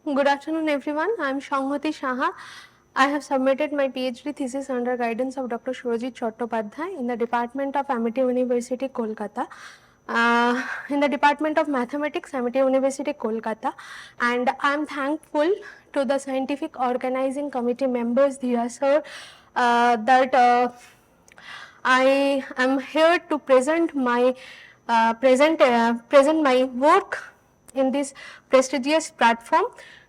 Good afternoon everyone. I am Shanghati Saha. I have submitted my PhD thesis under guidance of Dr. Surojit Chattopadhyay in the Department of Amity University, Kolkata. In the Department of Mathematics, Amity University, Kolkata, and I am thankful to the scientific organizing committee members, Dhira sir, that I am here to present my present my work in this prestigious platform.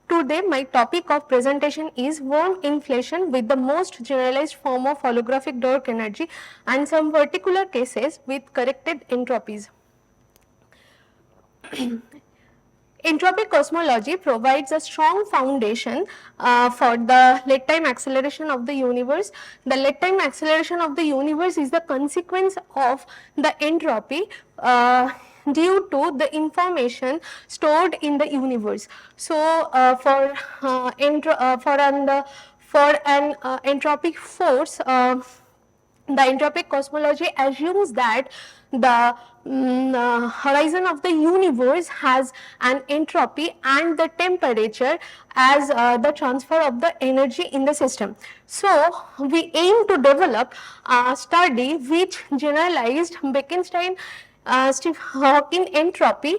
Today my topic of presentation is worm inflation with the most generalized form of holographic dark energy and some particular cases with corrected entropies. Entropic cosmology provides a strong foundation for the lead time acceleration of the universe. The lead time acceleration of the universe is the consequence of the entropy due to the information stored in the universe. So, for an entropic force, the entropic cosmology assumes that the horizon of the universe has an entropy and the temperature as the transfer of the energy in the system. So, we aim to develop a study which generalized Bekenstein-Stephen Hawking entropy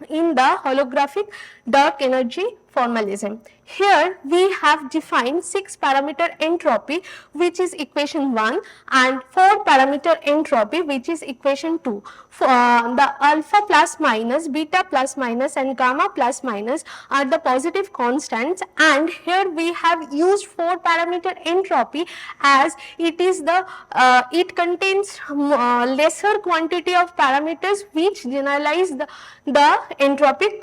in the holographic dark energy formalism. Here we have defined 6 parameter entropy, which is equation 1, and 4 parameter entropy, which is equation 2. The alpha plus minus, beta plus minus and gamma plus minus are the positive constants, and here we have used 4 parameter entropy as it is the it contains lesser quantity of parameters which generalize the entropic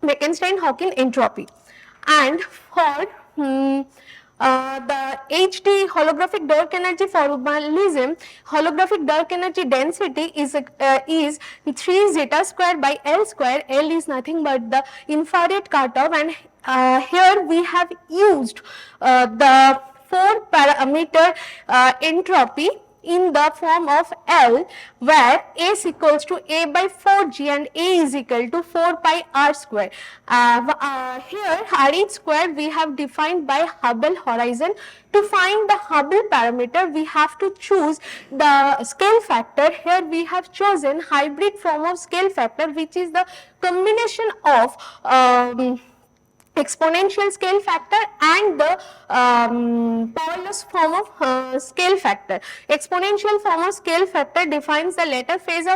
Bekenstein-Hawking entropy. And for the HD holographic dark energy formalism, holographic dark energy density is 3 zeta square by L square. L is nothing but the infrared cutoff, and here we have used the 4 parameter entropy in the form of L, where S equals to A by 4G and A is equal to 4 pi R square. Here RH square we have defined by Hubble horizon. To find the Hubble parameter, we have to choose the scale factor. Here we have chosen hybrid form of scale factor, which is the combination of exponential scale factor and the powerless form of scale factor. Exponential form of scale factor defines the later phase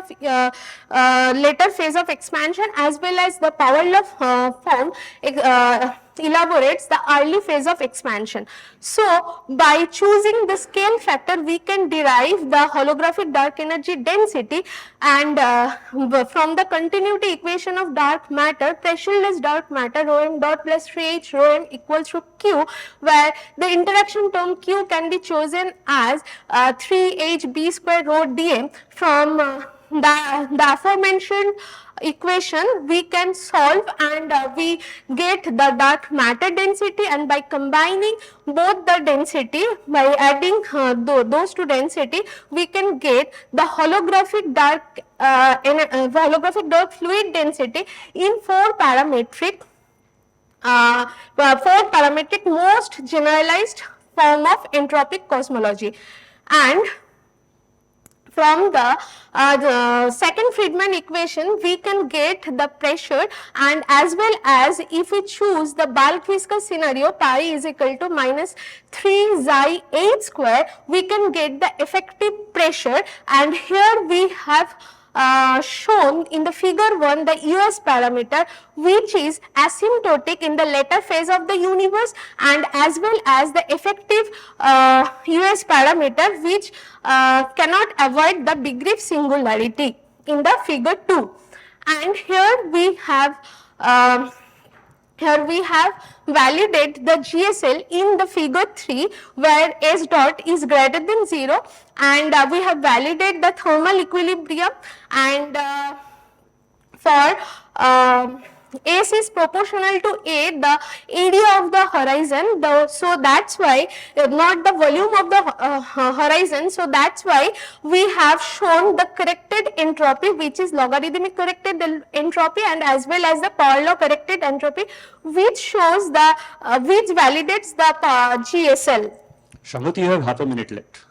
of expansion, as well as the powerless form elaborates the early phase of expansion. So, by choosing the scale factor, we can derive the holographic dark energy density, and from the continuity equation of dark matter, pressureless dark matter, rho m dot plus 3h rho m equals to q, where the interaction term q can be chosen as 3h b square rho dm. From the aforementioned equation we can solve, and we get the dark matter density, and by combining both the density, by adding those two density, we can get the holographic dark fluid density in 4 parametric most generalized form of entropic cosmology. And from the second Friedman equation, we can get the pressure, and as well as if we choose the bulk viscous scenario, pi is equal to minus 3 xi h square, we can get the effective pressure, and here we have shown in the figure 1 the US parameter, which is asymptotic in the later phase of the universe, and as well as the effective US parameter, which cannot avoid the Big Rift singularity in the figure 2. And here we have validated the GSL in the figure 3, where S dot is greater than 0, and we have validated the thermal equilibrium, and for S is proportional to A, the area of the horizon, so that's why not the volume of the horizon, so that's why we have shown the corrected entropy, which is logarithmic corrected entropy, and as well as the power law corrected entropy, which shows the which validates the GSL. Shanguti, you have half a minute left.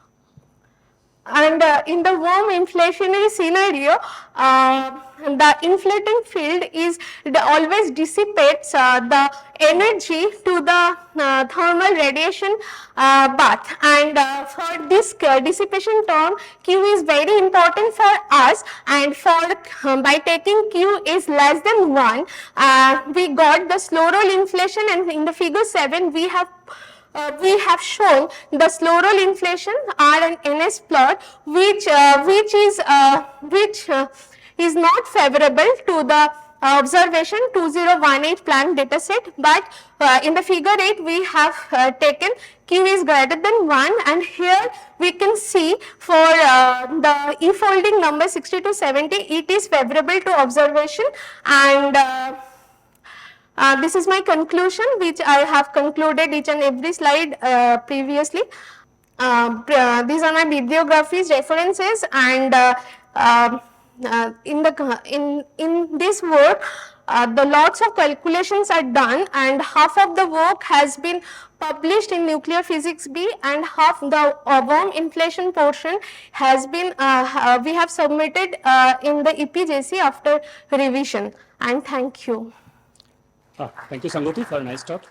And in the warm inflationary scenario, the inflating field is always dissipates the energy to the thermal radiation bath, and for this dissipation term, Q is very important for us, and for by taking Q is less than 1, we got the slow roll inflation, and in the figure 7 we have shown the slow roll inflation R and NS plot, which is not favorable to the observation 2018 plant data set, but in the figure 8 we have taken Q is greater than 1, and here we can see for the e-folding number 60 to 70 it is favorable to observation, and this is my conclusion, which I have concluded each and every slide previously. These are my bibliographies, references, and in this work, the lots of calculations are done, and half of the work has been published in Nuclear Physics B, and half the warm inflation portion has been we have submitted in the EPJC after revision. And thank you. Thank you, Sangoti, for a nice talk.